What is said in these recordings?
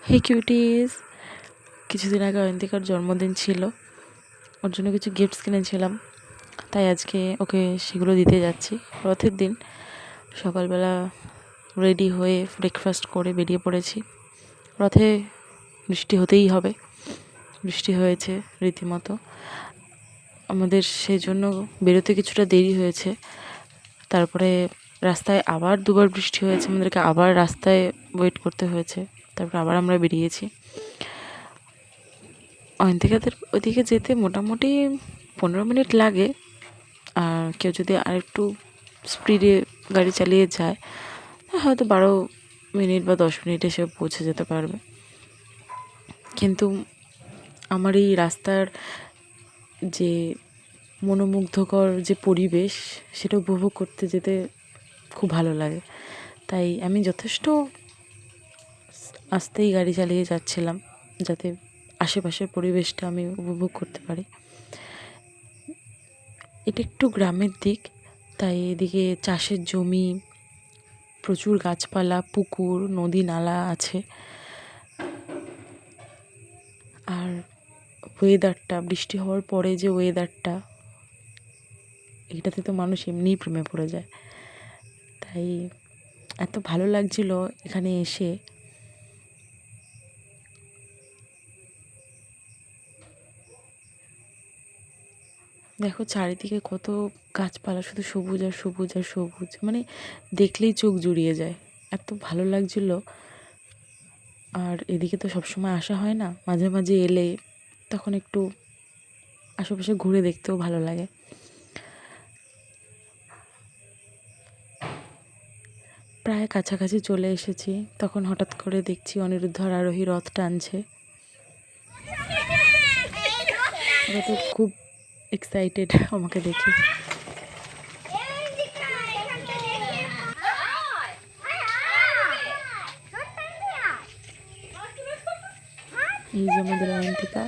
হে cuties, কিছুদিন আগে অয়ন্তিকার জন্মদিন ছিল, ওর জন্য কিছু গিফটস কিনেছিলাম, তাই আজকে ওকে সেগুলো দিতে যাচ্ছি। রথের দিন সকালবেলা রেডি হয়ে ব্রেকফাস্ট করে বেরিয়ে পড়েছি। রথে বৃষ্টি হতেই হবে, বৃষ্টি হয়েছে রীতিমতো। আমাদের সেই জন্য বেরোতে কিছুটা দেরি হয়েছে। তারপরে রাস্তায় আবার দুবার বৃষ্টি হয়েছে, আমাদেরকে আবার রাস্তায় ওয়েট করতে হয়েছে। তারপর আবার আমরা বেরিয়েছি। অয়ন্তিকাদের ওইদিকে যেতে মোটামুটি 15 মিনিট লাগে, আর কেউ যদি আরেকটু স্পিডে গাড়ি চালিয়ে যায় হয়তো 12 মিনিট বা 10 মিনিটে সে পৌঁছে যেতে পারবে। কিন্তু আমার এই রাস্তার যে মনোমুগ্ধকর যে পরিবেশ, সেটা উপভোগ করতে যেতে খুব ভালো লাগে। তাই আমি যথেষ্ট আস্তেই গাড়ি চালিয়ে যাচ্ছিলাম, যাতে আশেপাশের পরিবেশটা আমি উপভোগ করতে পারি। এটা একটু গ্রামের দিক, তাই এদিকে চাষের জমি, প্রচুর গাছপালা, পুকুর, নদী নালা আছে। আর ওয়েদারটা, বৃষ্টি হওয়ার পরে যে ওয়েদারটা, এটাতে তো মানুষ এমনিই প্রেমে পড়ে যায়। তাই এত ভালো লাগছিল এখানে এসে। দেখো চারিদিকে কত গাছপালা, শুধু সবুজ আর সবুজ আর সবুজ, মানে দেখলেই চোখ জুড়িয়ে যায়, এত ভালো লাগছিল। আর এদিকে তো সবসময় আসা হয় না, মাঝে মাঝে এলে তখন একটু আশেপাশে ঘুরে দেখতেও ভালো লাগে। প্রায় কাছাকাছি চলে এসেছি, তখন হঠাৎ করে দেখছি অনিরুদ্ধ আর আরোহী রথ টানছে। ওরা তো খুব এক্সাইটেড আমাকে দেখে। এই যে আমাদের অয়ন্তিকা।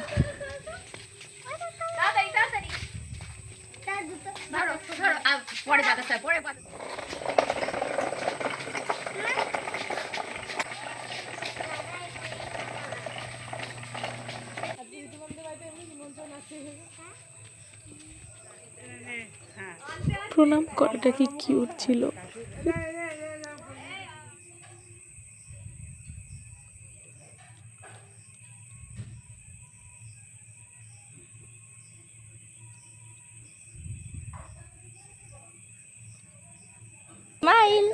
প্রণাম করাটা কি কিউট ছিল। স্মাইল।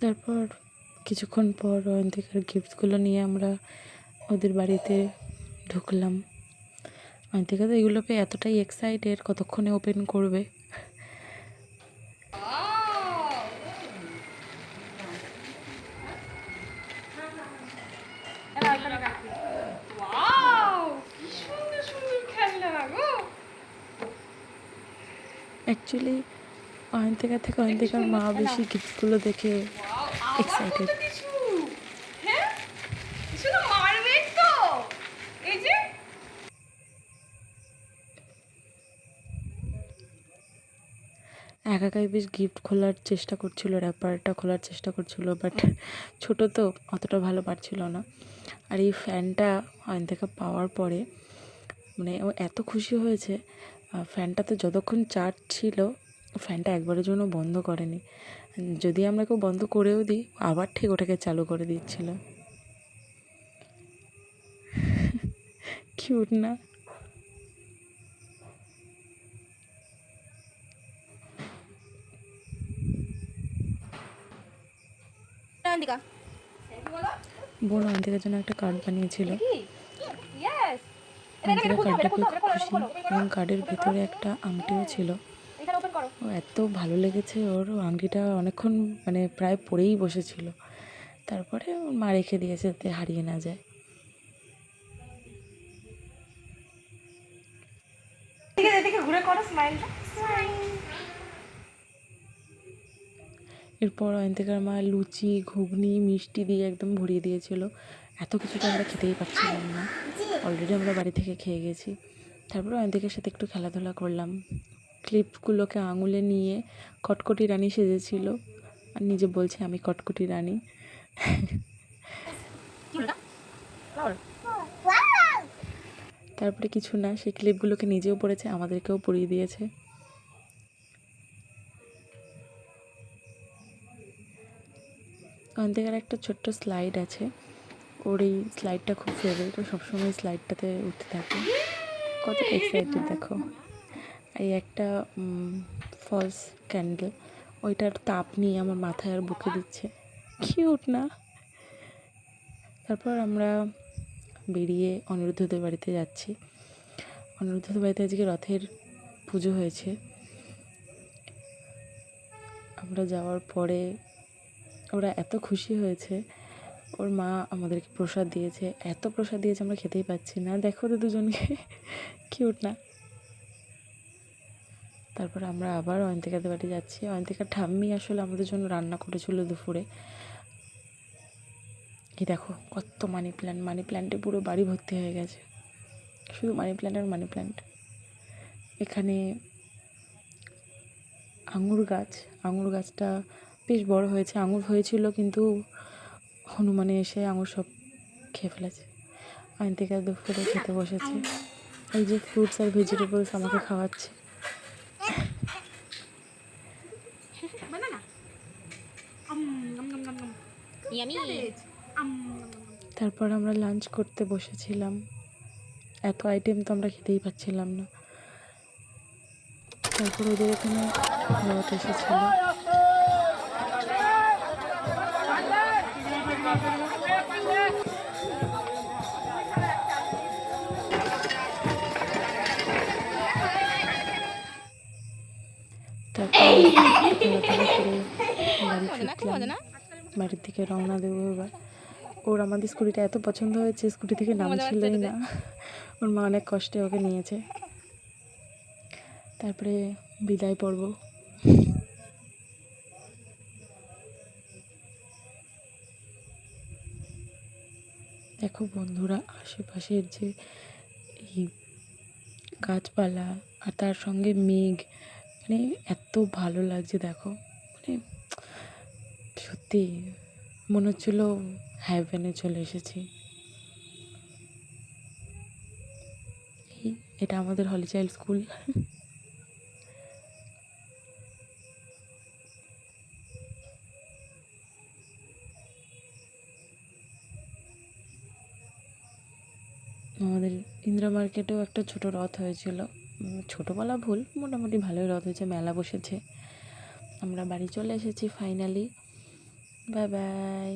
তারপর কিছুক্ষণ পর অয়ন্তিকার গিফটসগুলো নিয়ে আমরা ওদের বাড়িতে ঢুকলাম। অয়ন্তিকা তো এগুলো পেয়ে এতটাই এক্সাইটেড, কতক্ষণে ওপেন করবে। অ্যাকচুয়ালি অয়ন্তিকা থেকে অয়ন্তিকার মা বেশি গিফটগুলো দেখে এক্সাইটেড। একাই বেশ গিফট খোলার চেষ্টা করছিল, র্যাপারটা খোলার চেষ্টা করছিল, বাট ছোটো তো অতটা ভালো পারছিল না। আর এই ফ্যানটা অয়ন্তিকা পাওয়ার পরে মানে ও এত খুশি হয়েছে। ফ্যানটা তো যতক্ষণ চার্জ ছিল ফ্যানটা একবারের জন্য বন্ধ করেনি। যদি আমরা কেউ বন্ধ করেও দিই, আবার ঠিক ওটাকে চালু করে দিচ্ছিল। কিউট না? বোন অয়ন্তিকার জন্য একটা কার্ড বানিয়েছিল। অয়ন্তিকা কার্ডটা পেয়ে খুব খুশি, এবং কার্ডের ভিতরে একটা আংটিও ছিল। ও এত ভালো লেগেছে ওর, আংটিটা অনেকক্ষণ মানে প্রায় পরেই বসেছিল। তারপরে ওর মা রেখে দিয়েছে যাতে হারিয়ে না যায়। এরপর অয়ন্তিকার মা লুচি, ঘুগনি, মিষ্টি দিয়ে একদম ভরিয়ে দিয়েছিল। এত কিছু তো আমরা খেতেই পারছিলাম না, অলরেডি আমরা বাড়ি থেকে খেয়ে গেছি। তারপরে অয়ন্তিকার সাথে একটু খেলাধুলা করলাম। ক্লিপগুলোকে আঙুলে নিয়ে কটকটি রানী সেজেছিল আর নিজে বলছে আমি কটকটি রানী। তারপরে কিছু না, সেই ক্লিপগুলোকে নিজেও পড়েছে, আমাদেরকেও পরিয়ে দিয়েছে। অয়ন্তিকার একটা ছোট্ট স্লাইড আছে, ওর এই স্লাইডটা খুব ফেভারিট, ও সবসময় স্লাইডটাতে উঠতে থাকে। কত এক্সাইটেড দেখো। এই একটা ফলস ক্যান্ডেল, ওইটার তাপ নিয়ে আমার মাথায় আর বুকে দিচ্ছে, কিউট না? তারপর আমরা বেরিয়ে অনিরুদ্ধদের বাড়িতে যাচ্ছি। অনিরুদ্ধদের বাড়িতে আজকে রথের পুজো হয়েছে। আমরা যাওয়ার পরে ওরা এত খুশি হয়েছে, ওর মা আমাদেরকে প্রসাদ দিয়েছে, এত প্রসাদ দিয়েছে আমরা খেতেই পাচ্ছি না, দেখো তো দুজনকে, কিউট না? তারপর আমরা আবার অয়ন্তিকাদের বাড়ি যাচ্ছি। অয়ন্তিকার ঠাম্মি আসলে আমাদের জন্য রান্না করেছিল দুপুরে। এই দেখো কত মানি প্ল্যান্ট, মানি প্ল্যান্টে পুরো বাড়ি ভর্তি হয়ে গেছে, শুধু মানি প্ল্যান্ট আর মানি প্ল্যান্ট। এখানে আঙুর গাছটা বেশ বড় হয়েছে, আঙুর হয়েছিল কিন্তু হনুমানে এসে আঙুর সব খেয়ে ফেলেছে। অয়ন্তিকা দুপুরে খেতে বসেছে, এই যে ফ্রুটস আর ভেজিটেবলস আমাকে খাওয়াচ্ছে। তারপর আমরা লাঞ্চ করতে বসেছিলাম, এত আইটেম তো আমরা খেতেই পাচ্ছিলাম না। তারপর ওদের এখানে রথ এসেছিল, তারপর খেলাধুলা করে বাড়ি ফিরলাম, বাড়ির দিকে রওনা দেবো এবার। ওর আমাদের স্কুটিটা এত পছন্দ হয়েছে, স্কুটি থেকে নামছিলই না, ওর মা অনেক কষ্টে ওকে নিয়েছে। তারপরে বিদায় পর্ব। দেখো বন্ধুরা, আশেপাশের যে এই গাছপালা আর তার সঙ্গে মেঘ, মানে এত ভালো লাগছে দেখো, মানে সত্যি মনে হচ্ছিল হ্যাভেনে চলে এসেছি। এটা আমাদের হলি চাইল্ড স্কুল। আমাদের ইন্দিরা মার্কেটেও একটা ছোট রথ হয়েছিল, ছোটো বলা ভুল, মোটামুটি ভালোই রথ হয়েছে, মেলা বসেছে। আমরা বাড়ি চলে এসেছি ফাইনালি। Bye bye.